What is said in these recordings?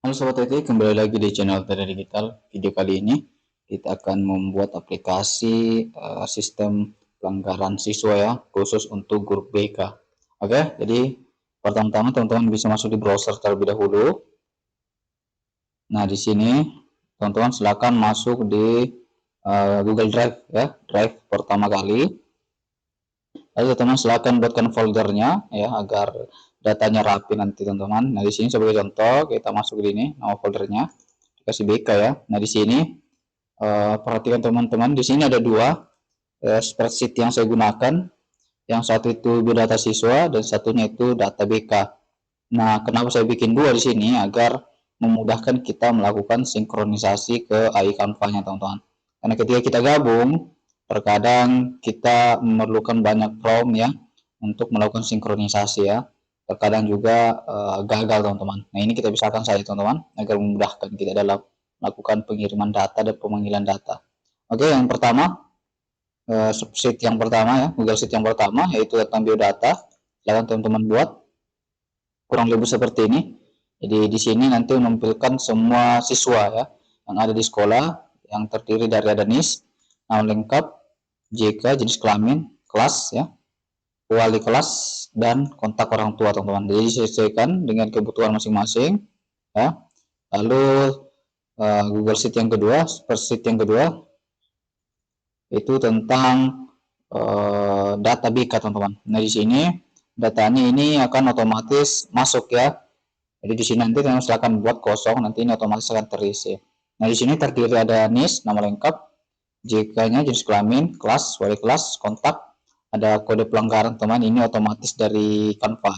Halo Sobat IT, kembali lagi di channel Trader Digital. Video kali ini kita akan membuat aplikasi sistem pelanggaran siswa ya, khusus untuk grup BK. Oke, jadi pertama-tama teman-teman bisa masuk di browser terlebih dahulu. Nah, di sini teman-teman silakan masuk di Google Drive ya, Drive pertama kali. Lalu teman-teman silakan buatkan foldernya ya agar datanya rapi nanti teman-teman. Nah, di sini sebagai contoh kita masuk di ini nama foldernya dikasih BK ya. Nah, di sini perhatikan teman-teman, di sini ada dua spreadsheet yang saya gunakan. Yang satu itu biodata siswa dan satunya itu data BK. Nah, kenapa saya bikin dua di sini agar memudahkan kita melakukan sinkronisasi ke AI Canva-nya teman-teman. Karena ketika kita gabung, terkadang kita memerlukan banyak prompt ya untuk melakukan sinkronisasi ya. Terkadang juga gagal teman-teman. Nah, ini kita bisa akan saja teman-teman agar memudahkan kita dalam melakukan pengiriman data dan pemanggilan data. Oke, yang pertama sheet yang pertama ya, Google Sheet yang pertama yaitu tentang biodata. Silahkan teman-teman buat kurang lebih seperti ini. Jadi di sini nanti menampilkan semua siswa ya yang ada di sekolah yang terdiri dari ada NIS, nama lengkap, JK, jenis kelamin, kelas ya, wali kelas dan kontak orang tua teman-teman. Jadi disesuaikan dengan kebutuhan masing-masing ya. Lalu Google Sheet yang kedua, spreadsheet yang kedua itu tentang data BK teman-teman. Nah, di sini datanya ini akan otomatis masuk ya. Jadi di sini nanti teman silakan buat kosong, nanti ini otomatis akan terisi. Nah, di sini terdiri ada NIS, nama lengkap, JK-nya, jenis kelamin, kelas, wali kelas, kontak, ada kode pelanggaran teman, ini otomatis dari Canva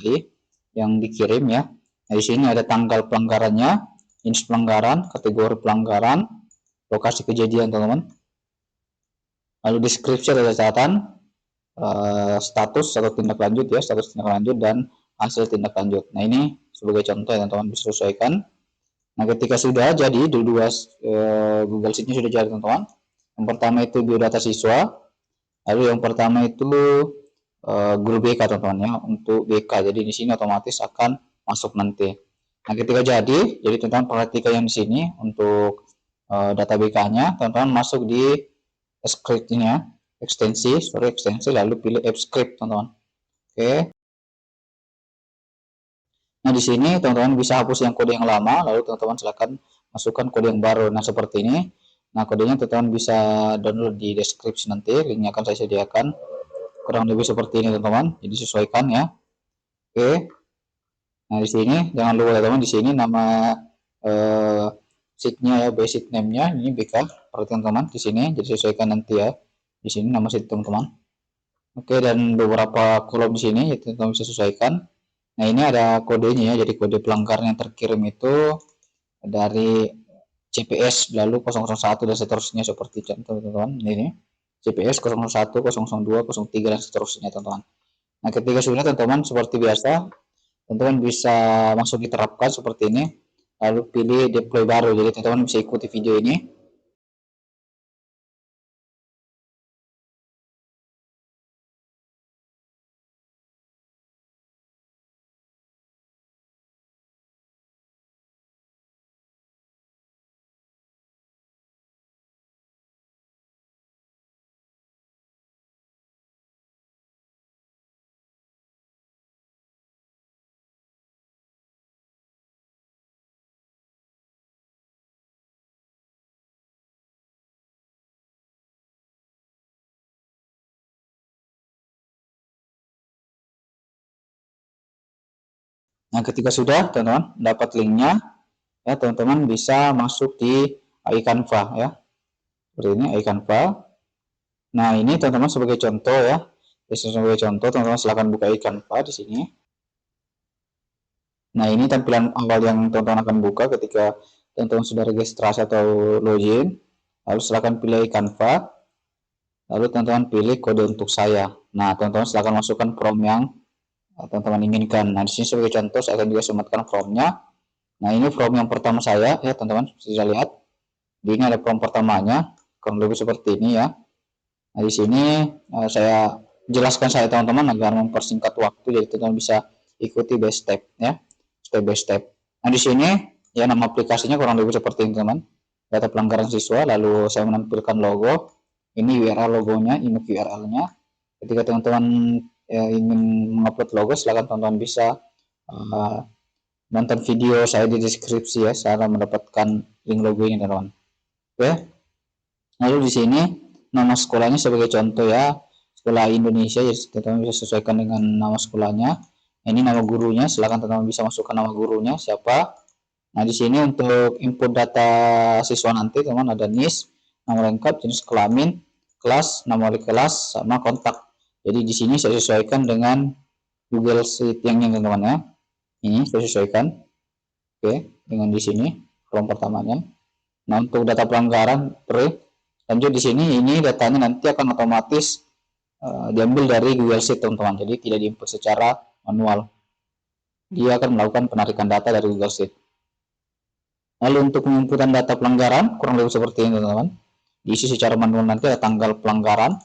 yang dikirim ya. Nah, di sini ada tanggal pelanggarannya, jenis pelanggaran, kategori pelanggaran, lokasi kejadian teman-teman. Lalu deskripsi ada catatan, status atau tindak lanjut ya, status tindak lanjut dan hasil tindak lanjut. Nah, ini sebagai contoh ya teman-teman bisa sesuaikan. Nah, ketika sudah jadi dua Google Sheet-nya sudah jadi teman-teman. Yang pertama itu biodata siswa, lalu yang pertama itu guru BK teman-teman ya, untuk BK. Jadi di sini otomatis akan masuk nanti. Nah, ketika jadi teman-teman perhatikan yang di sini untuk data BK-nya, teman-teman masuk di script-nya, ekstensi, lalu pilih app script teman-teman. Oke. Nah, di sini teman-teman bisa hapus yang kode yang lama, lalu teman-teman silakan masukkan kode yang baru. Nah, seperti ini. Nah, kodenya teman-teman bisa download di deskripsi nanti, linknya akan saya sediakan. Kurang lebih seperti ini teman-teman. Jadi sesuaikan ya. Oke. Nah, di sini jangan lupa teman-teman, di sini nama sheet-nya ya, basic name-nya ini BK. Perhatikan teman di sini, jadi sesuaikan nanti ya. Di sini nama sheet teman-teman. Oke, dan beberapa kolom di sini ya teman-teman bisa sesuaikan. Nah, ini ada kodenya ya, jadi kode pelanggaran yang terkirim itu dari CPS lalu 001 dan seterusnya seperti contoh teman-teman. Ini CPS 001, 002, 03 dan seterusnya teman-teman. Nah, ketika sudah teman-teman seperti biasa, teman-teman bisa langsung diterapkan seperti ini. Lalu pilih deploy baru. Jadi teman-teman bisa ikuti video ini. Nah, ketika sudah teman-teman dapat linknya, ya teman-teman bisa masuk di AI Canva ya. Seperti ini AI Canva. Nah, ini teman-teman sebagai contoh ya. Sebagai contoh teman-teman silahkan buka AI Canva di sini. Nah, ini tampilan awal yang teman-teman akan buka ketika teman-teman sudah registrasi atau login. Lalu silakan pilih Canva. Lalu teman-teman pilih kode untuk saya. Nah, teman-teman silakan masukkan prompt yang teman-teman inginkan. Nah, di sini sebagai contoh saya akan juga sematkan prompt-nya. Nah, ini prompt yang pertama saya ya, teman-teman bisa lihat. Di ini ada prompt pertamanya, kurang lebih seperti ini ya. Nah, di sini saya jelaskan saya teman-teman agar mempersingkat waktu, jadi teman-teman bisa ikuti by step ya, step by step. Nah, di sini Ya, nama aplikasinya kurang lebih seperti ini teman, data pelanggaran siswa. Lalu saya menampilkan logo, ini URL logonya, ini URL-nya. Ketika teman-teman ingin mengupload logo, silakan teman-teman bisa nonton video saya di deskripsi ya, cara mendapatkan link logo ini teman-teman. Oke, lalu di sini nama sekolahnya sebagai contoh ya, sekolah Indonesia, jadi teman-teman bisa sesuaikan dengan nama sekolahnya. Ini nama gurunya, silakan teman-teman bisa masukkan nama gurunya siapa. Nah, di sini untuk input data siswa nanti teman ada NIS, nama lengkap, jenis kelamin, kelas, nama wali kelas, sama kontak. Jadi di sini saya sesuaikan dengan Google Sheet yang ini teman-teman ya. Ini saya sesuaikan. Oke, dengan di sini kolom pertamanya. Nah, untuk data pelanggaran lanjut di sini, ini datanya nanti akan otomatis diambil dari Google Sheet teman-teman. Jadi tidak diinput secara manual. Dia akan melakukan penarikan data dari Google Sheet. Lalu untuk penginputan data pelanggaran kurang lebih seperti ini teman-teman. Diisi secara manual, nanti ada tanggal pelanggaran,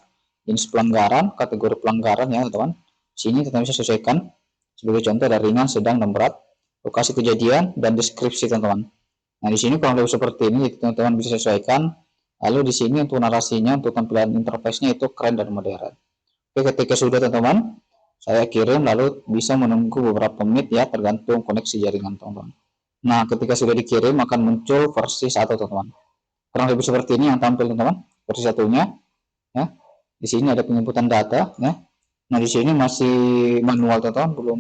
jenis pelanggaran, kategori pelanggaran ya teman-teman. Sini teman-teman bisa sesuaikan. Sebagai contoh ada ringan, sedang, dan berat, lokasi kejadian, dan deskripsi teman-teman. Nah, di sini kurang lebih seperti ini, teman-teman bisa sesuaikan. Lalu di sini untuk narasinya, untuk tampilan interface-nya itu keren dan modern. Oke, ketika sudah teman-teman, saya kirim lalu bisa menunggu beberapa menit ya, tergantung koneksi jaringan teman-teman. Nah, ketika sudah dikirim akan muncul versi 1 teman-teman. Kurang lebih seperti ini yang tampil teman-teman. Versi satunya ya. Di sini ada penginputan data ya. Nah, di sini masih manual teman-teman, belum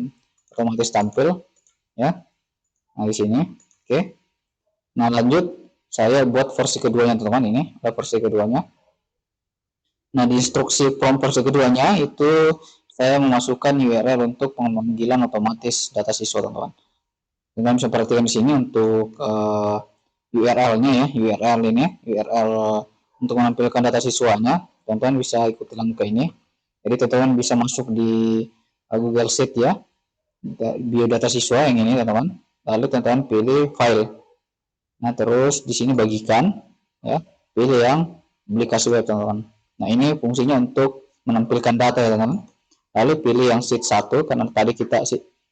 otomatis tampil ya. Nah, di sini. Oke. Nah, lanjut saya buat versi keduanya teman-teman, ini ada versi keduanya. Nah, di instruksi prompt versi keduanya itu saya memasukkan URL untuk pemanggilan otomatis data siswa teman-teman. Dengan bisa perhatikan di sini untuk URL-nya ya, URL ini, URL untuk menampilkan data siswanya, teman-teman bisa ikuti langkah ini. Jadi teman-teman bisa masuk di Google Sheet ya, biodata siswa yang ini teman-teman. Lalu teman-teman pilih file. Nah, terus di sini bagikan ya, pilih yang aplikasi web teman-teman. Nah, ini fungsinya untuk menampilkan data ya teman-teman. Lalu pilih yang sheet 1 karena tadi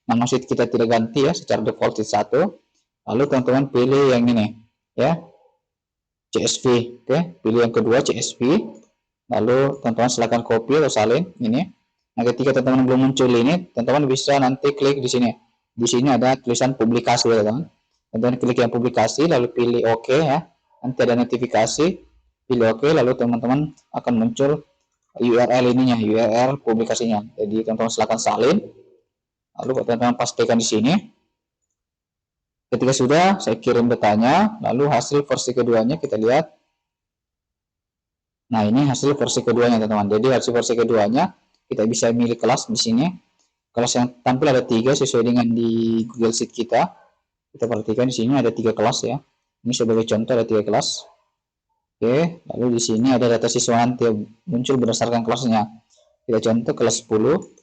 nama sheet kita tidak ganti ya, secara default sheet 1. Lalu teman-teman pilih yang ini ya, CSV. Oke, pilih yang kedua CSV. Lalu teman-teman silakan copy atau salin ini. Nah, ketika teman-teman belum muncul ini, teman-teman bisa nanti klik di sini. Di sini ada tulisan publikasi ya teman-teman. Teman-teman klik yang publikasi lalu pilih OK ya. Nanti ada notifikasi, pilih OK lalu teman-teman akan muncul URL ininya, URL publikasinya. Jadi teman-teman silakan salin. Lalu teman-teman pastikan di sini. Ketika sudah, saya kirim datanya, lalu hasil versi keduanya kita lihat. Nah, ini hasil versi keduanya teman-teman. Jadi hasil versi keduanya kita bisa milih kelas di sini. Kelas yang tampil ada 3 sesuai dengan di Google Sheet kita. Kita perhatikan di sini ada 3 kelas ya. Ini sebagai contoh ada 3 kelas. Oke, lalu di sini ada data siswa nanti muncul berdasarkan kelasnya. Kita contoh kelas 10.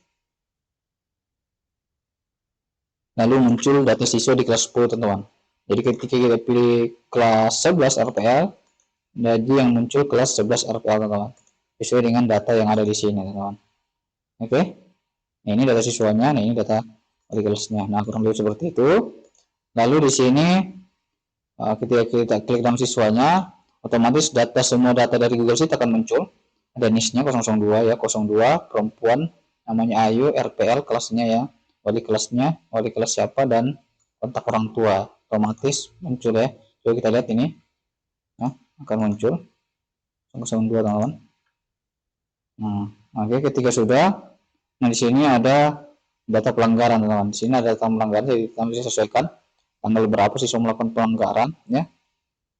Lalu muncul data siswa di kelas 10 teman-teman. Jadi ketika kita pilih kelas 11 RPL, jadi yang muncul kelas 11 RPL teman-teman, sesuai dengan data yang ada di sini teman-teman. Oke, nah, ini data siswanya, nah ini data dari kelasnya. Nah, kurang lebih seperti itu. Lalu di sini ketika kita klik nama siswanya, otomatis semua data dari Google Sheet akan muncul. Ada NIS-nya 002 ya, 02 perempuan, namanya Ayu, RPL kelasnya ya, wali kelasnya, wali kelas siapa, dan kontak orang tua otomatis muncul ya. Coba kita lihat ini, nah, akan muncul 002 teman-teman. Nah, oke, ketika sudah, nah di sini ada data pelanggaran teman-teman. Di sini ada data pelanggaran, jadi kita bisa sesuaikan tanggal berapa siswa melakukan pelanggaran ya.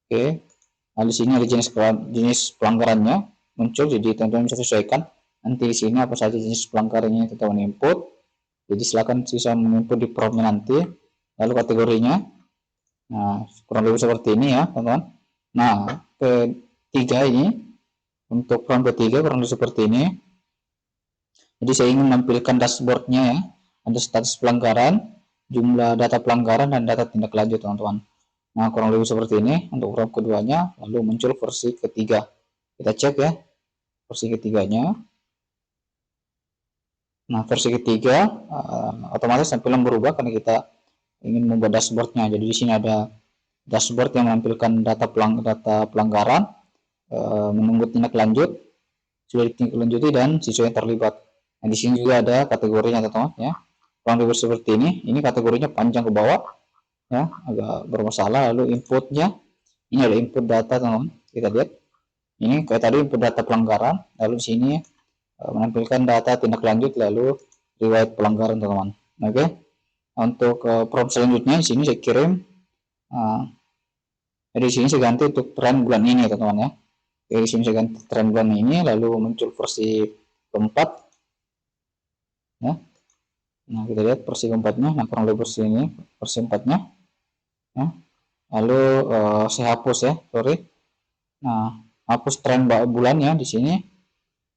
Oke, nah di sini ada jenis pelanggarannya muncul, jadi teman-teman bisa sesuaikan nanti di sini apa saja jenis pelanggarannya teman-teman input. Jadi silakan siswa menginput di prompt nanti. Lalu kategorinya, nah kurang lebih seperti ini ya teman-teman. Nah, ketiga ini untuk prompt ketiga kurang lebih seperti ini. Jadi saya ingin menampilkan dashboardnya ya, ada status pelanggaran, jumlah data pelanggaran, dan data tindak lanjut teman-teman. Nah, kurang lebih seperti ini untuk prompt keduanya. Lalu muncul versi ketiga, kita cek ya versi ketiganya. Nah, versi ketiga otomatis tampilan berubah karena kita ingin membuat dashboardnya. Jadi di sini ada dashboard yang menampilkan data pelanggaran, menunggu tindak lanjut, sudah ditindaklanjuti dan siswa yang terlibat. Nah, di sini juga ada kategorinya teman-teman ya. Kurang lebih seperti ini. Ini kategorinya panjang ke bawah ya, agak bermasalah. Lalu inputnya, ini ada input data teman-teman. Kita lihat. Ini kayak tadi input data pelanggaran, lalu di sini menampilkan data tindak lanjut lalu riwayat pelanggaran teman-teman. Oke. Untuk prompt selanjutnya di sini saya kirim. Jadi di sini saya ganti untuk tren bulan ini teman-teman ya. Jadi di sini saya ganti tren bulan ini lalu muncul versi keempat ya. Nah, kita lihat versi keempatnya. Nah, kurang lebih versi ini versi keempatnya ya. Lalu saya hapus ya, sorry. Nah, hapus tren bulan ya, di sini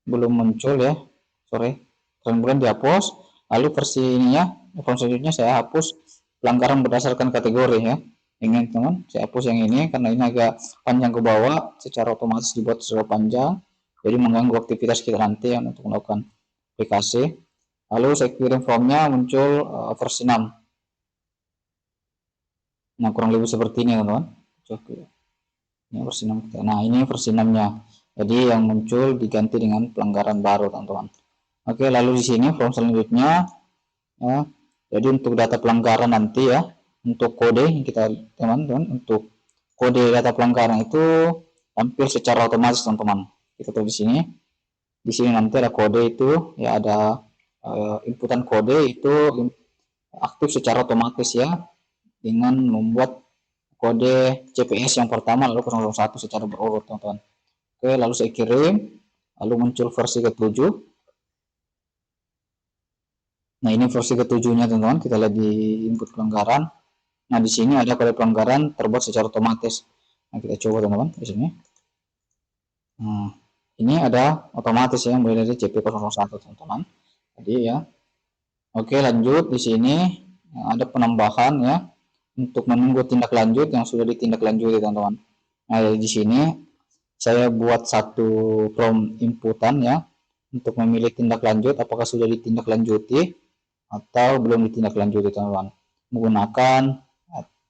belum muncul ya, sorry, tren bulan dihapus. Lalu versi ininya, versi selanjutnya saya hapus pelanggaran berdasarkan kategori ya. Ingin teman, saya hapus yang ini karena ini agak panjang ke bawah, secara otomatis dibuat secara panjang, jadi mengganggu aktivitas kita nanti ya, untuk melakukan aplikasi. Lalu saya kirim formnya, muncul versi 6. Nah, kurang lebih seperti ini teman-teman. Ini versi 6. Nah, ini versi 6-nya. Jadi yang muncul diganti dengan pelanggaran baru teman-teman. Oke, lalu di sini form selanjutnya ya. Jadi untuk data pelanggaran nanti ya, untuk kode kita teman-teman, untuk kode data pelanggaran itu tampil secara otomatis teman-teman. Kita tulis di sini. Di sini nanti ada kode itu ya, ada inputan kode itu aktif secara otomatis ya, dengan membuat kode CPS yang pertama lalu 001 secara berurut teman-teman. Oke, lalu saya kirim, lalu muncul versi ke-7. Nah, ini versi ke-7-nya teman-teman, kita lihat di input pelanggaran. Nah, di sini ada kode pelanggaran terbuat secara otomatis. Nah, kita coba teman-teman di sini. Nah, ini ada otomatis ya, mulai dari CP001 teman-teman. Jadi ya. Oke, lanjut di sini ada penambahan ya, untuk menunggu tindak lanjut yang sudah ditindaklanjuti teman-teman. Nah, di sini saya buat satu prompt inputan ya, untuk memilih tindak lanjut apakah sudah ditindaklanjuti atau belum ditindaklanjuti teman-teman. Menggunakan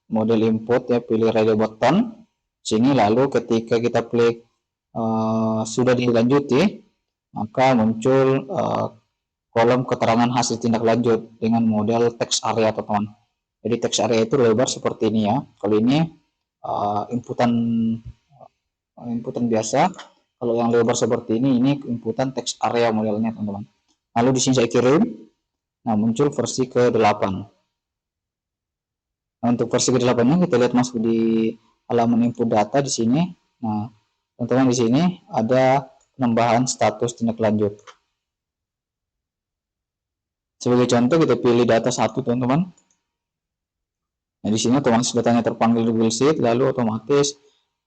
model input ya, pilih ready button sini, lalu ketika kita klik sudah dilanjuti, maka muncul kolom keterangan hasil tindak lanjut dengan model text area teman-teman. Jadi text area itu lebar seperti ini ya. Kalau ini inputan biasa. Kalau yang lebar seperti ini inputan text area modelnya teman-teman. Lalu di sini saya kirim. Nah, muncul versi ke-8. Nah, untuk versi ke-8-nya kita lihat masuk di halaman input data di sini. Nah, teman-teman di sini ada penambahan status tindak lanjut. Sebagai contoh kita pilih data 1 teman-teman. Nah, di sini otomatis datanya terpanggil di Google Sheet, lalu otomatis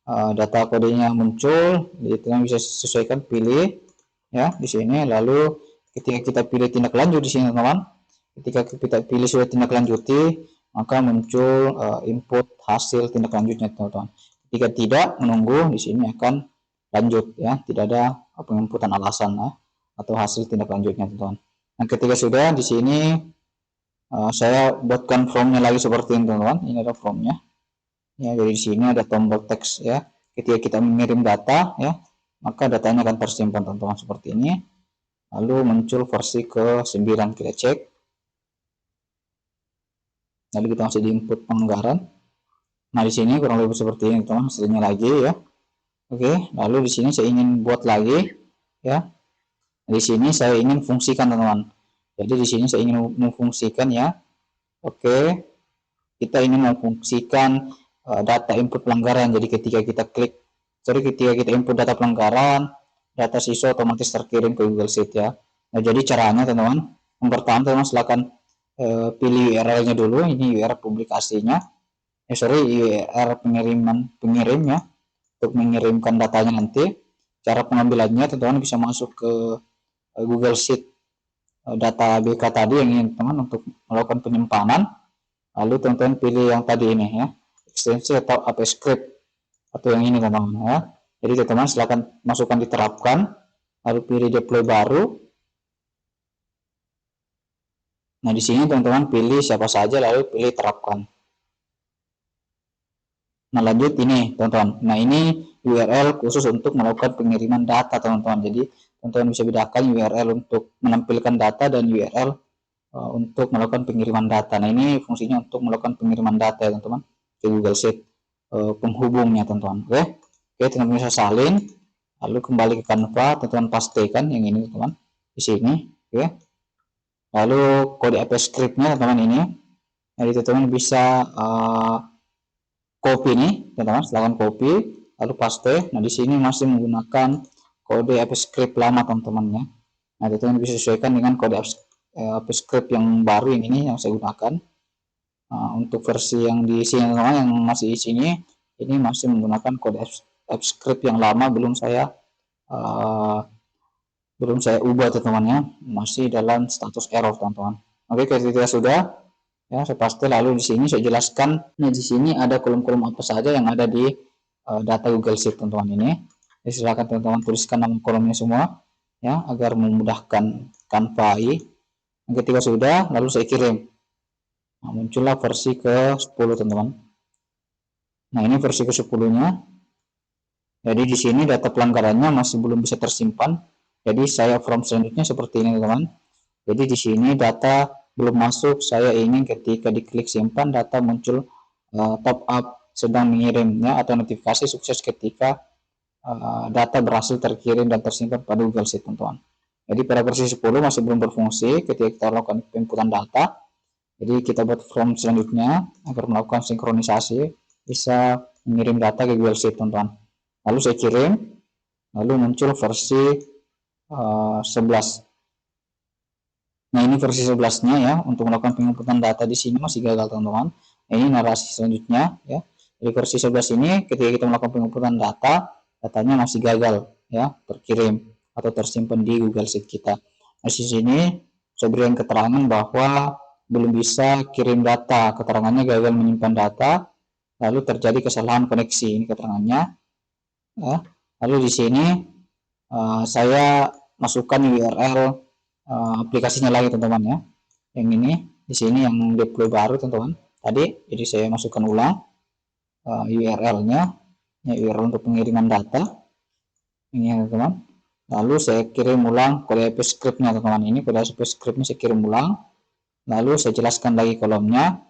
data kodenya muncul, jadi teman bisa sesuaikan pilih ya di sini. Lalu ketika kita pilih tindak lanjut di sini teman-teman, ketika kita pilih sudah tindak lanjuti, maka muncul input hasil tindak lanjutnya teman-teman. Jika tidak, menunggu, di sini akan lanjut ya, tidak ada penginputan alasan ya, atau hasil tindak lanjutnya teman-teman. Nah, ketika sudah di sini saya buatkan formnya lagi seperti ini teman-teman. Ini ada formnya ya, jadi di sini ada tombol teks ya. Ketika kita mengirim data ya, maka datanya akan tersimpan teman-teman seperti ini. Lalu muncul versi ke-9, kita cek. Lalu kita masih di input pelanggaran. Nah, di sini kurang lebih seperti ini teman-teman, hasilnya lagi ya. Oke, lalu di sini saya ingin buat lagi ya. Di sini saya ingin fungsikan teman-teman. Jadi di sini saya ingin memfungsikan ya. Oke, kita ingin memfungsikan data input pelanggaran. Jadi ketika kita input data pelanggaran, data siswa otomatis terkirim ke Google Sheet ya. Nah, jadi caranya teman-teman, yang pertama teman-teman silakan pilih URL-nya dulu. Ini URL publikasinya. URL pengirimnya untuk mengirimkan datanya nanti. Cara pengambilannya teman-teman bisa masuk ke Google Sheet data BK tadi yang ingin teman untuk melakukan penyimpanan. Lalu teman-teman pilih yang tadi ini ya, ekstensi atau API script atau yang ini teman-teman ya. Jadi teman-teman silakan masukkan diterapkan, lalu pilih deploy baru. Nah, di sini teman-teman pilih siapa saja lalu pilih terapkan. Nah, lanjut ini, teman-teman. Nah, ini URL khusus untuk melakukan pengiriman data, teman-teman. Jadi, teman-teman bisa bedakan URL untuk menampilkan data dan URL untuk melakukan pengiriman data. Nah, ini fungsinya untuk melakukan pengiriman data ya, teman-teman, ke Google Sheet penghubungnya, teman-teman. Oke, teman-teman bisa salin. Lalu kembali ke Canva, teman-teman pastikan yang ini, teman-teman, di sini. Oke. Lalu kode AP script-nya, teman-teman, ini. Jadi, teman-teman bisa copy nih, teman-teman, silahkan copy lalu paste. Nah, di sini masih menggunakan kode AppScript lama, teman-teman ya. Nah, teman-teman bisa sesuaikan dengan kode AppScript yang baru yang ini yang saya gunakan. Nah, untuk versi yang di sini, teman-teman, yang masih di sini ini masih menggunakan kode AppScript yang lama, belum saya ubah, teman-teman ya. Masih dalam status error, teman-teman. Oke, ketika sudah ya saya paste, lalu di sini saya jelaskan. Nah, di sini ada kolom-kolom apa saja yang ada di data Google Sheet, teman-teman ini. Jadi, silakan teman-teman tuliskan nama kolomnya semua ya agar memudahkan Canva AI. Ketika sudah, lalu saya kirim. Nah, muncullah versi ke-10, teman-teman. Nah, ini versi ke-10-nya. Jadi di sini data pelanggarannya masih belum bisa tersimpan. Jadi saya form selanjutnya seperti ini, teman-teman. Jadi di sini data belum masuk, saya ingin ketika diklik simpan data muncul top up sedang mengirimnya atau notifikasi sukses ketika data berhasil terkirim dan tersimpan pada Google Sheet, teman-teman. Jadi pada versi 10 masih belum berfungsi ketika kita lakukan inputan data. Jadi kita buat form selanjutnya agar melakukan sinkronisasi bisa mengirim data ke Google Sheet, teman-teman. Lalu saya kirim, lalu muncul versi 11. Nah, ini versi 11-nya ya, untuk melakukan penginputan data di sini masih gagal, teman-teman. Ini narasi selanjutnya ya. Di versi 11 ini ketika kita melakukan penginputan data, datanya masih gagal ya, terkirim atau tersimpan di Google Sheet kita. Nah, di sini saya berikan keterangan bahwa belum bisa kirim data, keterangannya gagal menyimpan data, lalu terjadi kesalahan koneksi. Ini keterangannya ya. Lalu di sini saya masukkan URL aplikasinya lagi, teman-teman ya. Yang ini di sini yang deploy baru, teman-teman. Tadi jadi saya masukkan ulang URL-nya, ya, URL untuk pengiriman data. Ini ya, teman-teman. Lalu saya kirim ulang kode AppScript-nya, teman-teman. Ini kode AppScript-nya saya kirim ulang. Lalu saya jelaskan lagi kolomnya.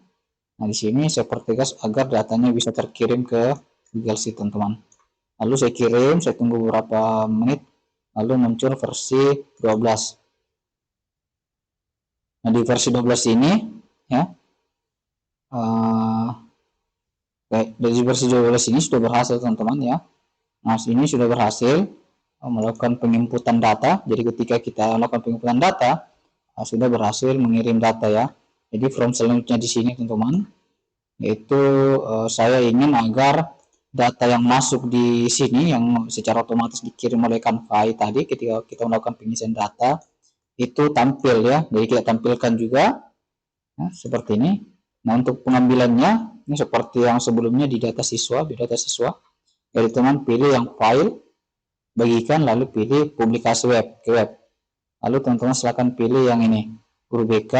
Nah, di sini saya pertegas agar datanya bisa terkirim ke Google Sheet, teman-teman. Lalu saya kirim, saya tunggu beberapa menit, lalu muncul versi 12. Nah, di versi 12 ini ya, dari versi 12 ini sudah berhasil, teman-teman ya. Nah, ini sudah berhasil melakukan penginputan data. Jadi ketika kita melakukan penginputan data, sudah berhasil mengirim data ya. Jadi form selanjutnya di sini, teman-teman, yaitu saya ingin agar data yang masuk di sini yang secara otomatis dikirim oleh Canva tadi ketika kita melakukan pengisian data itu tampil ya. Jadi kita tampilkan juga ya, seperti ini. Nah, untuk pengambilannya ini seperti yang sebelumnya di data siswa, jadi teman pilih yang file, bagikan, lalu pilih publikasi web ke web. Lalu teman-teman silakan pilih yang ini guru BK.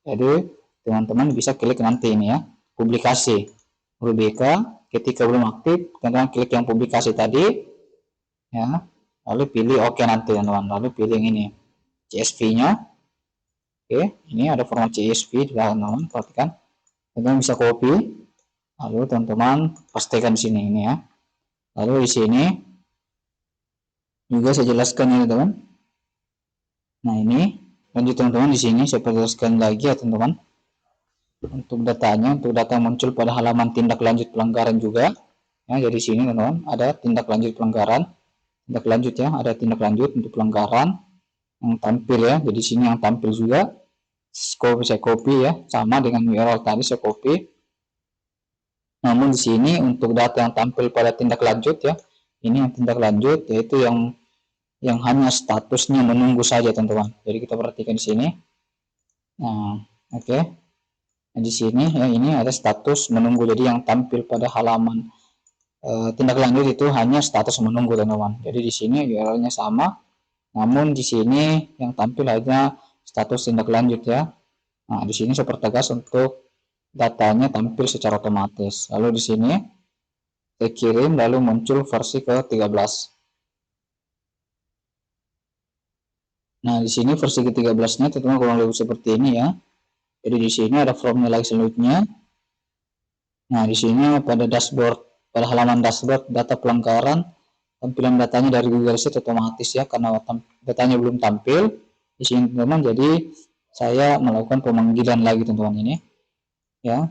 Jadi teman-teman bisa klik nanti ini ya, publikasi guru BK. Ketika belum aktif, teman-teman klik yang publikasi tadi ya, lalu pilih oke nanti, teman-teman. Lalu pilih yang ini CSV-nya. Oke, ini ada format CSV di belakang, teman-teman. Perhatikan. Teman-teman bisa copy. Lalu teman-teman pastikan di sini ini ya. Lalu di sini juga saya jelaskan ini, teman. Nah, ini lanjut, teman-teman. Di sini saya jelaskan lagi ya, teman-teman. Untuk datanya, untuk data yang muncul pada halaman tindak lanjut pelanggaran juga. Ya, jadi sini, teman-teman, ada tindak lanjut pelanggaran. Tindak lanjut ya, ada tindak lanjut untuk pelanggaran yang tampil ya. Jadi sini yang tampil juga. Saya copy ya, sama dengan URL tadi saya copy. Namun di sini untuk data yang tampil pada tindak lanjut ya, ini yang tindak lanjut yaitu yang hanya statusnya menunggu saja, teman-teman. Jadi kita perhatikan di sini. Nah, oke. Nah, di sini ya ini ada status menunggu. Jadi yang tampil pada halaman tindak lanjut itu hanya status menunggu, teman-teman. Jadi di sini URL-nya sama, namun di sini yang tampil hanya status tindak lanjut ya. Nah, di sini saya pertegas untuk datanya tampil secara otomatis. Lalu di sini Saya kirim lalu muncul versi ke-13. Nah, di sini versi ke-13-nya teman-teman kurang lebih seperti ini ya. Jadi di sini ada from nilai selanjutnya. Nah, di sini pada dashboard, pada halaman dashboard data pelanggaran, tampilan datanya dari Google Sheet otomatis ya, karena datanya belum tampil di sini teman-teman. Jadi saya melakukan pemanggilan lagi teman-teman ini ya.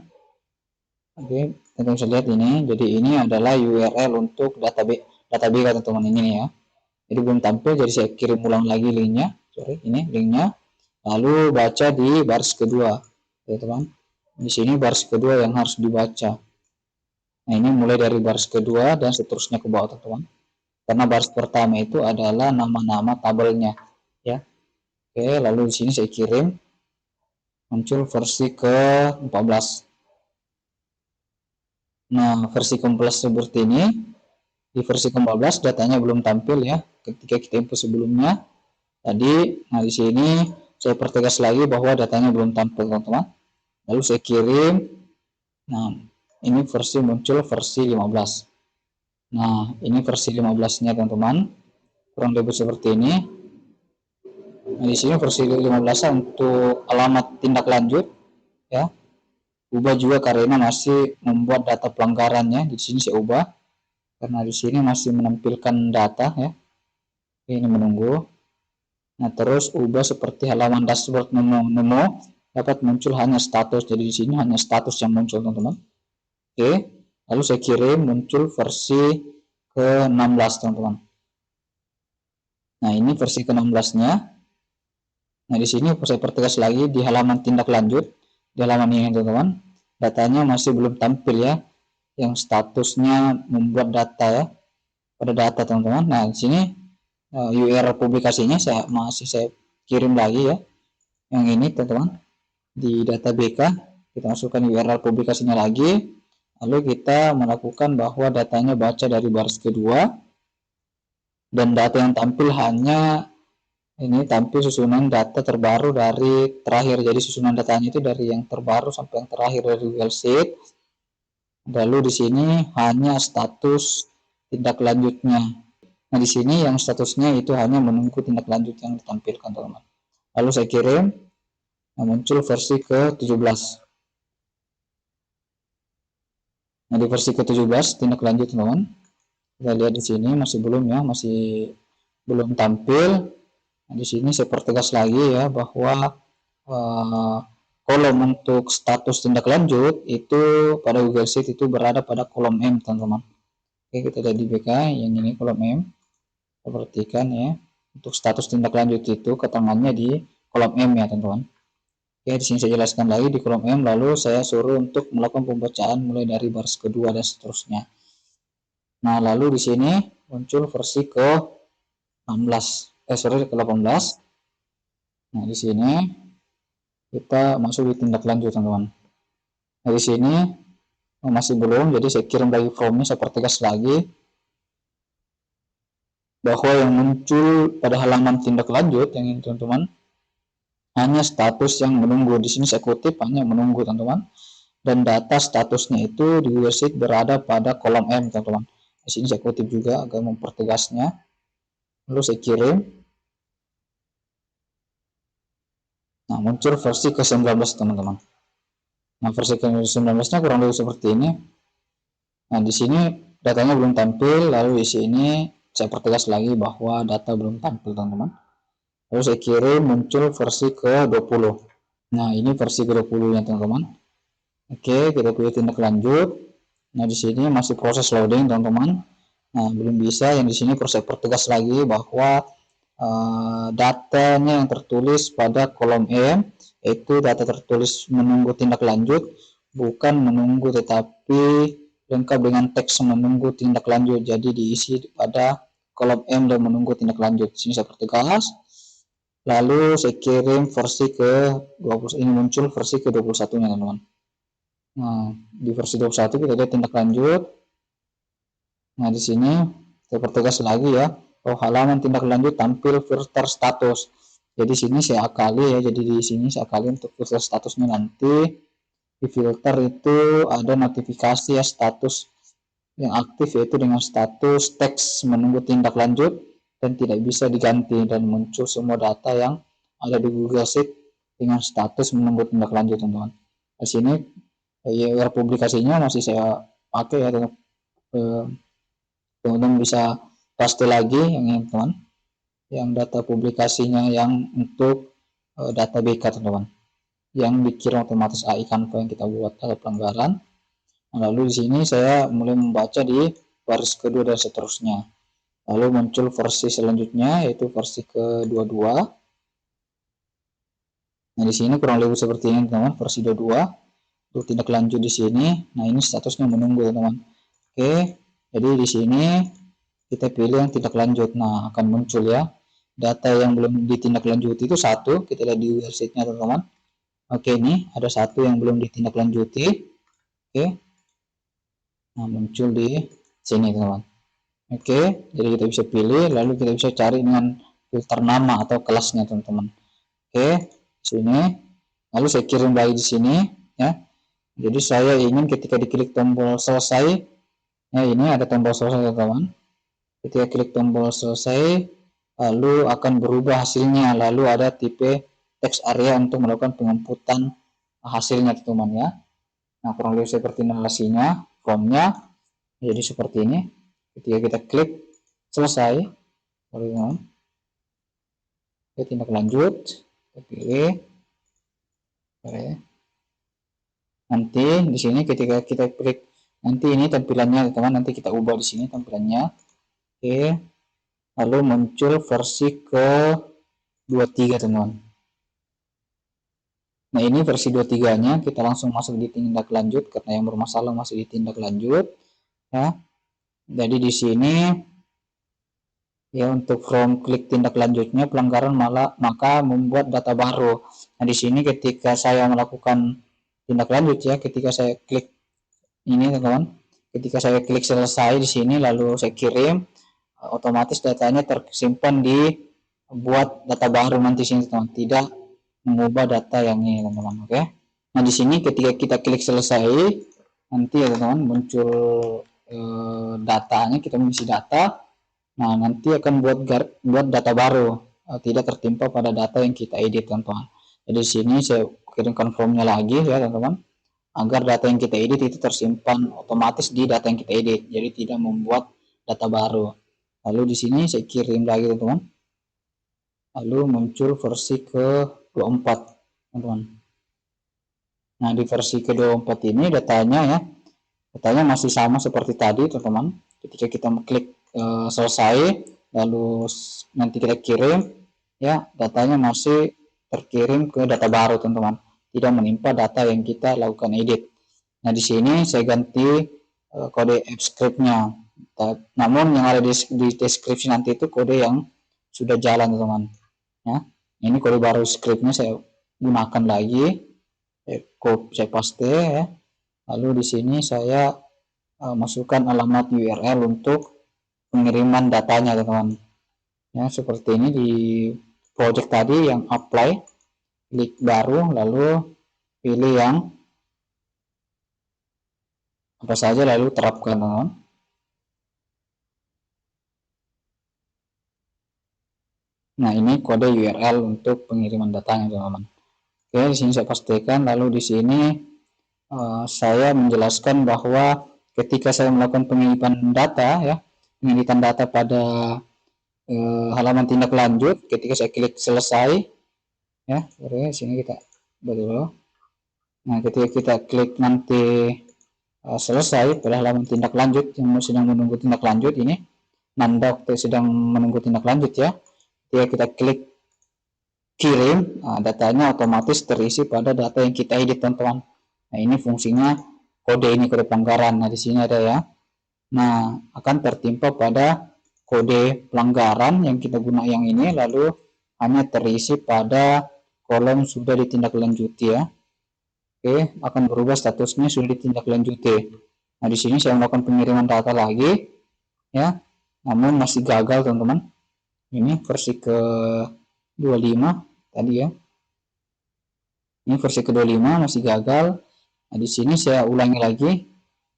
Oke, teman-teman bisa lihat ini. Jadi ini adalah URL untuk database teman-teman ini ya. Jadi belum tampil, jadi saya kirim ulang lagi linknya. Ini linknya. Lalu baca di baris kedua, teman-teman. Di sini baris kedua yang harus dibaca. Nah, ini mulai dari baris kedua dan seterusnya ke bawah, teman-teman. Karena baris pertama itu adalah nama-nama tabelnya, ya. Oke, lalu di sini saya kirim, muncul versi ke-14. Nah, versi ke-14 seperti ini. Di versi ke-14 datanya belum tampil ya, ketika kita input sebelumnya. Tadi, nah di sini saya pertegas lagi bahwa datanya belum tampil, teman-teman. Lalu saya kirim. Nah, ini versi muncul versi 15. Nah, ini versi 15-nya, teman-teman. Kurang lebih seperti ini. Nah, di sini versi 15 untuk alamat tindak lanjut ya. Ubah juga karena masih membuat data pelanggarannya. Di sini saya ubah karena di sini masih menampilkan data ya. Ini menunggu. Nah, terus ubah seperti halaman dashboard menu dapat muncul hanya status. Jadi di sini hanya status yang muncul, teman-teman. Oke. Lalu saya kirim, muncul versi ke-16, teman-teman. Nah, ini versi ke-16-nya. Nah, di sini saya pertegas lagi di halaman tindak lanjut. Di halaman ini, teman-teman, datanya masih belum tampil ya. Yang statusnya membuat data ya. Pada data, teman-teman. Nah, di sini URL publikasinya saya kirim lagi ya. Yang ini, teman-teman. Di data BK, kita masukkan URL publikasinya lagi. Lalu kita melakukan bahwa datanya baca dari baris kedua. Dan data yang tampil hanya ini tampil susunan data terbaru dari terakhir. Jadi susunan datanya itu dari yang terbaru sampai yang terakhir dari Google Sheet. Lalu di sini hanya status tindak lanjutnya. Nah, di sini yang statusnya itu hanya menunggu tindak lanjut yang ditampilkan, teman-teman. Lalu saya kirim, nah, muncul versi ke-17. Nah, di versi ke-17 tindak lanjut, teman-teman. Kita lihat di sini masih belum ya, masih belum tampil. Nah, di sini saya pertegas lagi ya bahwa kolom untuk status tindak lanjut itu pada Google Sheet itu berada pada kolom M, teman-teman. Oke, kita lihat di BK yang ini kolom M. Kita perhatikan ya, untuk status tindak lanjut itu keterangannya di kolom M ya, teman-teman. Oke, di sini saya jelaskan lagi di kolom M, lalu saya suruh untuk melakukan pembacaan mulai dari baris kedua dan seterusnya. Nah, lalu di sini muncul versi ke-18. Nah, di sini kita masuk di tindak lanjut, teman-teman. Nah, di sini masih belum, jadi saya kirim lagi formnya, saya pertegas lagi bahwa yang muncul pada halaman tindak lanjut yang ini, teman-teman, hanya status yang menunggu. Di sini saya kutip hanya menunggu, teman-teman. Dan data statusnya itu di Google Sheet berada pada kolom M, teman-teman. Di sini saya kutip juga agar mempertegasnya. Lalu saya kirim. Nah, muncul versi ke-19, teman-teman. Nah, versi ke-19-nya kurang lebih seperti ini. Nah, di sini datanya belum tampil, lalu di sini saya pertegas lagi bahwa data belum tampil, teman-teman. Lalu saya kirim, muncul versi ke-20. Nah, ini versi ke-20-nya, teman-teman. Oke, kita pilih tindak lanjut. Nah, di sini masih proses loading, teman-teman. Nah, belum bisa. Yang di sini proses pertegas lagi bahwa datanya yang tertulis pada kolom M itu data tertulis menunggu tindak lanjut, bukan menunggu tetapi lengkap dengan teks menunggu tindak lanjut. Jadi diisi pada kolom M dan menunggu tindak lanjut. Sini saya pertegas. Lalu saya kirim versi ke-20. Ini muncul versi ke-21-nya, teman-teman. Nah, di versi 21 kita lihat tindak lanjut. Nah, di sini saya pertegas lagi ya, bahwa halaman tindak lanjut tampil filter status. Jadi sini saya akali ya, jadi di sini saya akali untuk filter statusnya nanti. Di filter itu ada notifikasi ya status yang aktif yaitu dengan status teks menunggu tindak lanjut dan tidak bisa diganti, dan muncul semua data yang ada di Google Sheet dengan status menunggu tindak lanjut, teman-teman. Di sini URL publikasinya masih saya pakai ya, teman-teman bisa paste lagi yang ini, teman, yang data publikasinya yang untuk data BK, teman-teman, yang dikirim otomatis AI Canva yang kita buat ada pelanggaran. Lalu di sini saya mulai membaca di baris kedua dan seterusnya. Lalu muncul versi selanjutnya yaitu versi ke-22. Nah, di sini kurang lebih seperti ini, teman-teman, versi 22. Untuk tindak lanjut di sini. Nah, ini statusnya menunggu, teman-teman. Oke, jadi di sini kita pilih yang tindak lanjut. Nah, akan muncul ya data yang belum ditindaklanjuti itu satu, kita lihat di website-nya, teman-teman. Oke, ini ada satu yang belum ditindaklanjuti. Oke. Nah, muncul di sini, teman-teman. Oke, jadi kita bisa pilih, lalu kita bisa cari dengan filter nama atau kelasnya, teman-teman. Oke, sini. Lalu saya kirim lagi di sini, ya. Jadi saya ingin ketika diklik tombol selesai, ya ini ada tombol selesai, teman-teman. Ketika klik tombol selesai, lalu akan berubah hasilnya, lalu ada tipe text area untuk melakukan penginputan hasilnya, teman-teman ya. Nah, kurang lebih seperti narasinya, formnya jadi seperti ini. Ketika kita klik selesai, teman-teman, kita tindak lanjut, kita pilih. Oke. Nanti di sini ketika kita klik, nanti ini tampilannya, teman, nanti kita ubah di sini tampilannya. Oke, lalu muncul versi ke 23, teman-teman. Nah, ini versi 23-nya, kita langsung masuk di tindak lanjut karena yang bermasalah masih di tindak lanjut ya. Jadi di sini ya untuk from klik tindak lanjutnya pelanggaran maka membuat data baru. Nah, di sini ketika saya melakukan tindak lanjut ya, ketika saya klik ini, teman-teman, ketika saya klik selesai di sini lalu saya kirim, otomatis datanya tersimpan di buat data baru nanti sini, teman, tidak mengubah data yang ini, teman-teman. Oke. Nah, di sini ketika kita klik selesai nanti ya, teman-teman, muncul datanya, kita mengisi data. Nah, nanti akan buat data baru, tidak tertimpa pada data yang kita edit, teman-teman. Jadi di sini saya kirimkan formnya lagi ya, teman-teman, agar data yang kita edit itu tersimpan otomatis di data yang kita edit, jadi tidak membuat data baru. Lalu di sini saya kirim lagi, teman-teman. Lalu muncul versi ke-24, teman-teman. Nah, di versi ke-24 ini datanya masih sama seperti tadi, teman-teman. Ketika kita klik selesai, lalu nanti kita kirim, ya datanya masih terkirim ke data baru, teman-teman. Tidak menimpa data yang kita lakukan edit. Nah, di sini saya ganti kode AppScript-nya. Namun yang ada di deskripsi nanti itu kode yang sudah jalan, teman-teman. Ya, ini kode baru scriptnya saya gunakan lagi. Saya paste ya. Lalu di sini saya masukkan alamat URL untuk pengiriman datanya, teman-teman. Ya, seperti ini di project tadi yang apply, klik baru, lalu pilih yang apa saja, lalu terapkan, teman-teman. Nah, ini kode URL untuk pengiriman datanya, teman-teman. Oke, di sini saya pastikan. Lalu di sini saya menjelaskan bahwa ketika saya melakukan pengiriman data ya, pengiriman data pada halaman tindak lanjut, ketika saya klik selesai ya, di sini kita dulu. Nah, ketika kita klik nanti selesai pada halaman tindak lanjut yang sedang menunggu tindak lanjut, ini nanda sedang menunggu tindak lanjut ya. Ketika kita klik kirim, datanya otomatis terisi pada data yang kita edit, teman-teman. Nah, ini fungsinya kode ini, kode pelanggaran. Nah, di sini ada ya. Nah, akan tertimpa pada kode pelanggaran yang kita guna yang ini, lalu hanya terisi pada kolom sudah ditindaklanjuti ya. Oke, akan berubah statusnya sudah ditindaklanjuti. Nah, di sini saya melakukan pengiriman data lagi ya, namun masih gagal, teman-teman. Ini versi ke 25 tadi ya. Ini versi ke-25 masih gagal. Nah, di sini saya ulangi lagi.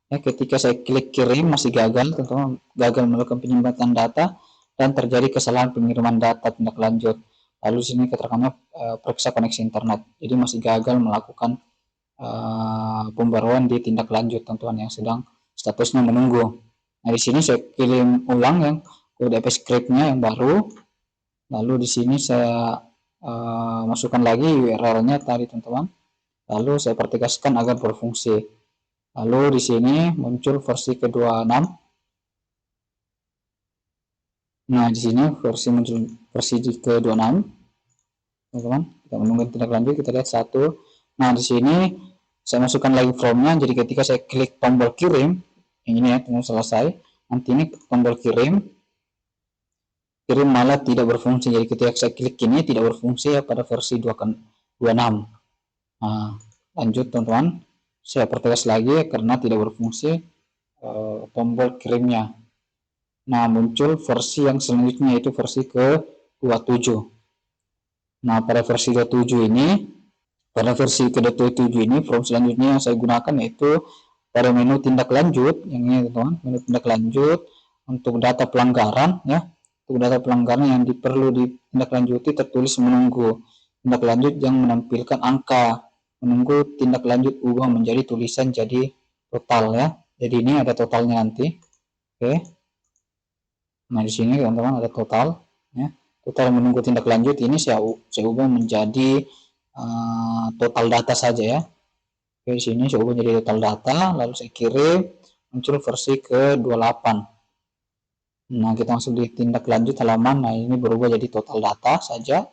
Ya, ketika saya klik kirim masih gagal, teman-teman, gagal melakukan penyimpanan data dan terjadi kesalahan pengiriman data tindak lanjut. Lalu di sini keterangannya periksa koneksi internet. Jadi masih gagal melakukan pembaruan di tindak lanjut, teman-teman, yang sedang statusnya menunggu. Nah, di sini saya kirim ulang yang kode API script-nya yang baru. Lalu di sini saya masukkan lagi URL-nya tadi, teman-teman. Lalu saya praktikasikan agar berfungsi. Lalu di sini muncul versi ke-26. Nah, di sini muncul versi ke-26. Teman-teman, kita menunggu tindak lanjut, kita lihat satu. Nah, di sini saya masukkan lagi formnya. Jadi ketika saya klik tombol kirim, yang ini ya, teman selesai. Nanti ini tombol kirim malah tidak berfungsi. Jadi ketika saya klik ini tidak berfungsi ya pada versi 26. Nah, lanjut teman-teman. Saya pertegas lagi karena tidak berfungsi tombol kirimnya. Nah, muncul versi yang selanjutnya yaitu versi ke-27. Nah, pada versi 27 ini, form selanjutnya yang saya gunakan yaitu pada menu tindak lanjut, yang ini teman-teman, menu tindak lanjut untuk data pelanggaran ya. Untuk data pelanggaran yang perlu ditindaklanjuti tertulis menunggu tindak lanjut yang menampilkan angka, menunggu tindak lanjut ubah menjadi tulisan jadi total ya. Jadi ini ada totalnya nanti. Oke. Nah, di sini teman-teman ada total ya. Total menunggu tindak lanjut ini saya ubah menjadi total data saja ya. Oke, di sini saya ubah menjadi total data, lalu saya kirim, muncul versi ke-28. Nah, kita masuk di tindak lanjut halaman. Nah, ini berubah jadi total data saja.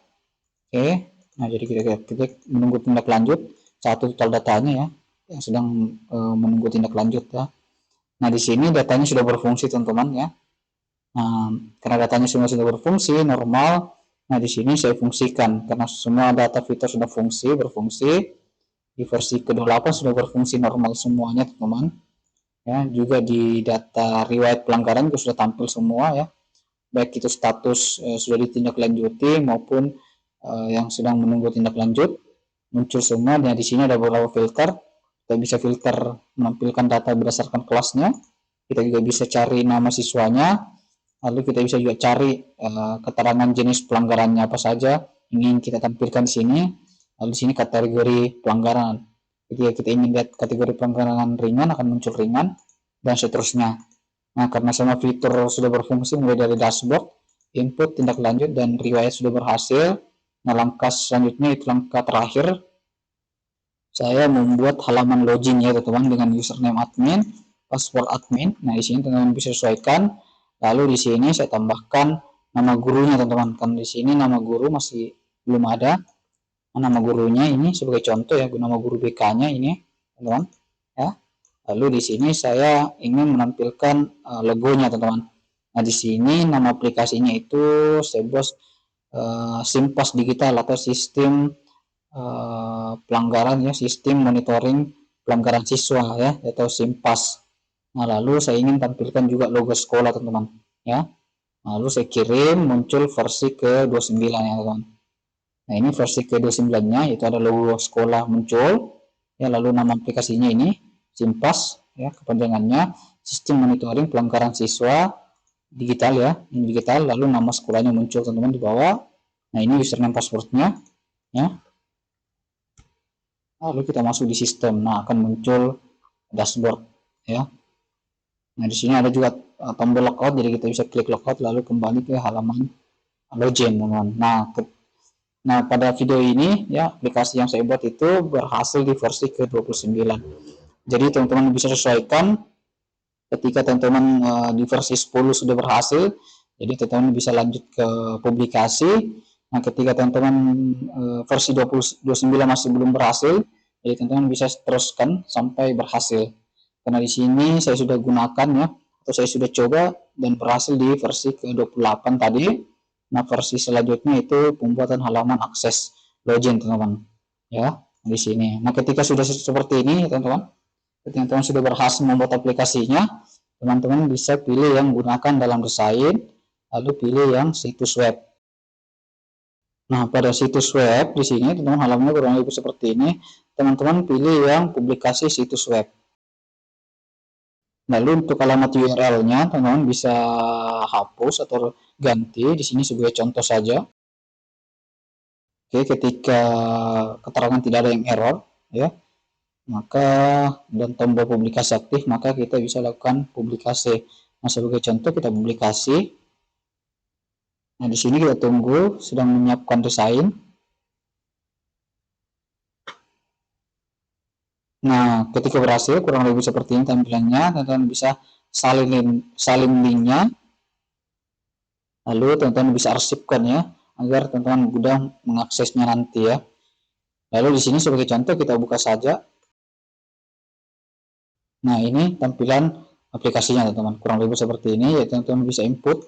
Oke. Nah, jadi kita menunggu tindak lanjut satu total datanya ya, yang sedang menunggu tindak lanjut ya. Nah, di sini datanya sudah berfungsi teman-teman ya. Nah, karena datanya semua sudah berfungsi normal, nah di sini saya fungsikan karena semua data fitur sudah berfungsi di versi ke-28 sudah berfungsi normal semuanya, teman-teman. Ya, juga di data riwayat pelanggaran juga sudah tampil semua ya. Baik itu status sudah ditindaklanjuti maupun yang sedang menunggu tindak lanjut muncul semua. Dan di sini ada beberapa filter. Kita bisa filter menampilkan data berdasarkan kelasnya. Kita juga bisa cari nama siswanya. Lalu kita bisa juga cari keterangan jenis pelanggarannya apa saja ingin kita tampilkan di sini. Lalu di sini kategori pelanggaran. Ketika kita ingin lihat kategori pelanggaran ringan akan muncul ringan dan seterusnya. Nah, karena semua fitur sudah berfungsi mulai dari dashboard, input, tindak lanjut, dan riwayat sudah berhasil. Nah, langkah selanjutnya itu langkah terakhir. Saya membuat halaman login ya teman-teman dengan username admin, password admin. Nah, di sini teman-teman bisa sesuaikan. Lalu di sini saya tambahkan nama gurunya teman-teman. Kan di sini nama guru masih belum ada. Nama gurunya ini sebagai contoh ya, nama guru BK-nya ini teman-teman ya. Lalu di sini saya ingin menampilkan logonya teman-teman. Nah, di sini nama aplikasinya itu saya buat Simpas Digital atau sistem pelanggaran ya, sistem monitoring pelanggaran siswa ya, atau Simpas. Nah, lalu saya ingin tampilkan juga logo sekolah teman-teman ya. Lalu saya kirim, muncul versi ke-29 ya teman-teman. Nah, ini versi ke-29-nya itu ada logo sekolah muncul ya, lalu nama aplikasinya ini Simpas ya, kepanjangannya sistem monitoring pelanggaran siswa digital ya, ini digital. Lalu nama sekolahnya muncul teman-teman di bawah. Nah, ini username passwordnya ya. Lalu kita masuk di sistem. Nah, akan muncul dashboard ya. Nah, di sini ada juga tombol logout, jadi kita bisa klik logout lalu kembali ke halaman login teman-teman. Nah, pada video ini ya, aplikasi yang saya buat itu berhasil di versi ke-29. Jadi teman-teman bisa sesuaikan ketika teman-teman di versi 10 sudah berhasil, jadi teman-teman bisa lanjut ke publikasi. Nah, ketika teman-teman versi 29 masih belum berhasil, jadi teman-teman bisa teruskan sampai berhasil. Karena di sini saya sudah gunakan ya, atau saya sudah coba dan berhasil di versi ke-28 tadi. Nah, versi selanjutnya itu pembuatan halaman akses login teman-teman ya, di sini. Nah, ketika sudah seperti ini teman-teman, ketika teman-teman sudah berhasil membuat aplikasinya, teman-teman bisa pilih yang gunakan dalam desain, lalu pilih yang situs web. Nah, pada situs web di sini teman-teman halamannya kurang lebih seperti ini. Teman-teman pilih yang publikasi situs web. Lalu untuk alamat URL-nya teman-teman bisa hapus atau ganti di sini sebagai contoh saja. Oke, ketika keterangan tidak ada yang error ya, maka dan tombol publikasi aktif, maka kita bisa lakukan publikasi. Nah, sebagai contoh kita publikasi. Nah, di sini kita tunggu sedang menyiapkan desain. Nah, ketika berhasil kurang lebih seperti ini tampilannya, teman-teman bisa salin linknya, lalu teman-teman bisa arsipkan ya, agar teman-teman mudah mengaksesnya nanti ya. Lalu di sini sebagai contoh kita buka saja. Nah, ini tampilan aplikasinya teman-teman, kurang lebih seperti ini ya. Teman-teman bisa input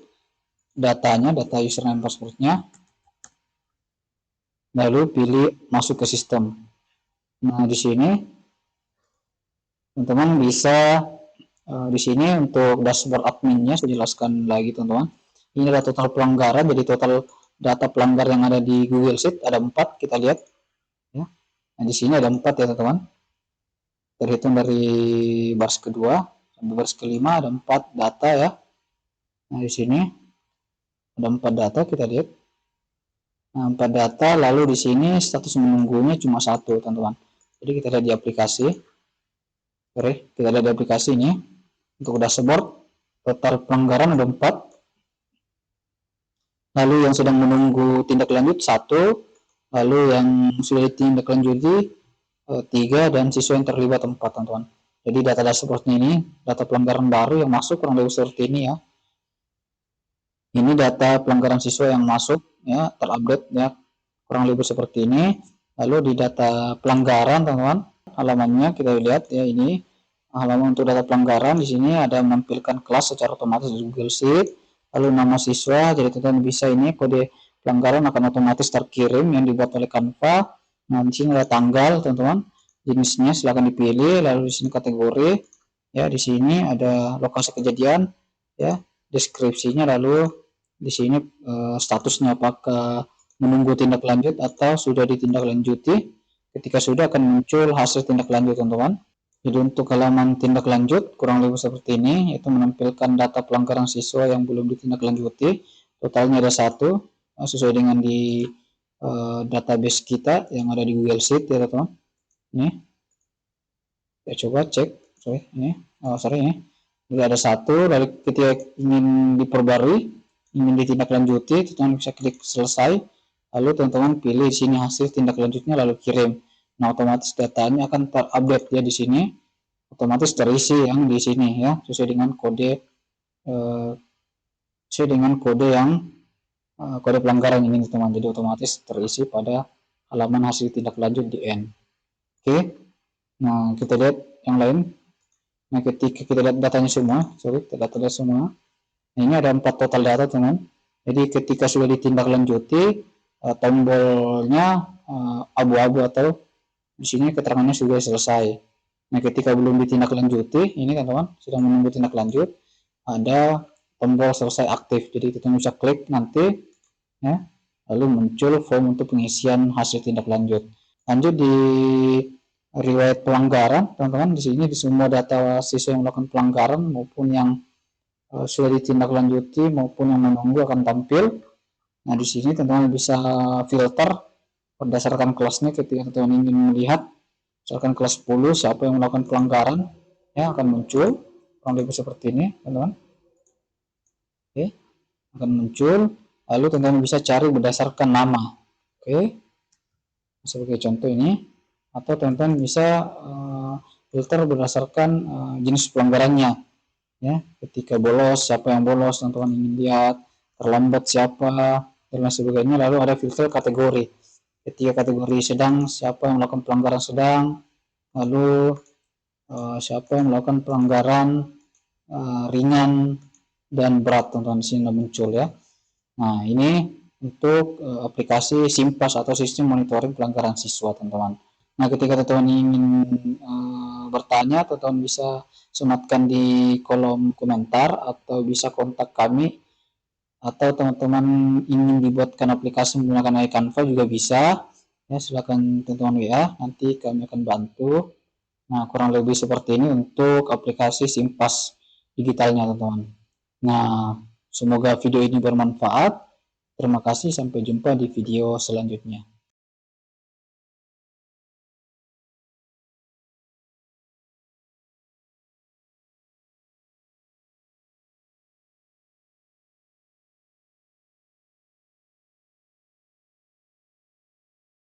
datanya, data username passwordnya, lalu pilih masuk ke sistem. Nah, di sini teman-teman bisa di sini untuk dashboard adminnya saya jelaskan lagi teman-teman. Ini adalah total pelanggaran, jadi total data pelanggar yang ada di Google Sheet ada 4, kita lihat ya. Nah, di sini ada 4 ya teman-teman, terhitung dari baris kedua sampai baris kelima ada 4 data ya. Nah, di sini ada 4 data, kita lihat. Nah, 4 data, lalu di sini status menunggunya cuma 1 teman-teman. Jadi kita lihat di aplikasi, kita lihat di aplikasi ini untuk dashboard total pelanggaran ada 4, lalu yang sedang menunggu tindak lanjut 1, lalu yang sudah ditindaklanjuti 3, dan siswa yang terlibat 4 teman-teman. Jadi data dashboardnya ini data pelanggaran baru yang masuk kurang lebih seperti ini ya. Ini data pelanggaran siswa yang masuk ya, terupdate ya, kurang lebih seperti ini. Lalu di data pelanggaran teman-teman, halamannya kita lihat ya, ini halaman untuk data pelanggaran. Di sini ada menampilkan kelas secara otomatis di Google Sheet, lalu nama siswa, jadi teman-teman bisa ini kode pelanggaran akan otomatis terkirim yang dibuat oleh Canva. Nah, di sini ada tanggal teman-teman, jenisnya silakan dipilih, lalu di sini kategori ya, di sini ada lokasi kejadian ya, deskripsinya, lalu di sini statusnya apakah menunggu tindak lanjut atau sudah ditindaklanjuti. Ketika sudah akan muncul hasil tindak lanjut teman-teman. Jadi untuk halaman tindak lanjut kurang lebih seperti ini, yaitu menampilkan data pelanggaran siswa yang belum ditindaklanjuti, totalnya ada 1 sesuai dengan di database kita yang ada di Google Sheet ya teman-teman. Ini kita coba cek, ini jadi ada 1, lalu ketika ingin diperbarui, ingin ditindaklanjuti, teman-teman bisa klik selesai, lalu teman-teman pilih di sini hasil tindak lanjutnya lalu kirim. Nah, otomatis datanya akan terupdate ya di sini, otomatis terisi yang di sini ya, sesuai dengan kode yang kode pelanggaran ini teman-teman. Jadi otomatis terisi pada halaman hasil tindak lanjut di end. Oke. Nah, kita lihat yang lain. Nah, ketika kita lihat datanya semua, data semua. Nah, ini ada 4 total data teman. Jadi ketika sudah ditindaklanjuti, tombolnya abu-abu atau di sini keterangannya sudah selesai. Nah, ketika belum ditindaklanjuti, ini teman-teman sedang menunggu tindak lanjut, ada tombol selesai aktif. Jadi kita bisa klik nanti ya, lalu muncul form untuk pengisian hasil tindak lanjut. Lanjut di riwayat pelanggaran, teman-teman, di sini di semua data siswa yang melakukan pelanggaran maupun yang sudah ditindaklanjuti maupun yang menunggu akan tampil. Nah, di sini teman-teman bisa filter berdasarkan kelasnya. Ketika teman-teman ingin melihat misalkan kelas 10 siapa yang melakukan pelanggaran ya, akan muncul kurang lebih seperti ini teman-teman. Oke, akan muncul, lalu teman-teman bisa cari berdasarkan nama. Oke, sebagai contoh ini, atau teman-teman bisa filter berdasarkan jenis pelanggarannya ya, ketika bolos siapa yang bolos teman-teman ingin lihat, terlambat siapa, dan lain sebagainya. Lalu ada filter kategori, ketika kategori sedang siapa yang melakukan pelanggaran sedang, lalu siapa yang melakukan pelanggaran ringan dan berat teman-teman, di sini muncul ya. Nah, ini untuk aplikasi SIMPAS atau sistem monitoring pelanggaran siswa teman-teman. Nah, ketika teman-teman ingin bertanya, teman-teman bisa sematkan di kolom komentar atau bisa kontak kami, atau teman-teman ingin dibuatkan aplikasi menggunakan Canva juga bisa ya, silakan teman-teman WA, nanti kami akan bantu. Nah, kurang lebih seperti ini untuk aplikasi SIMPAS digitalnya, teman-teman. Nah, semoga video ini bermanfaat. Terima kasih, sampai jumpa di video selanjutnya.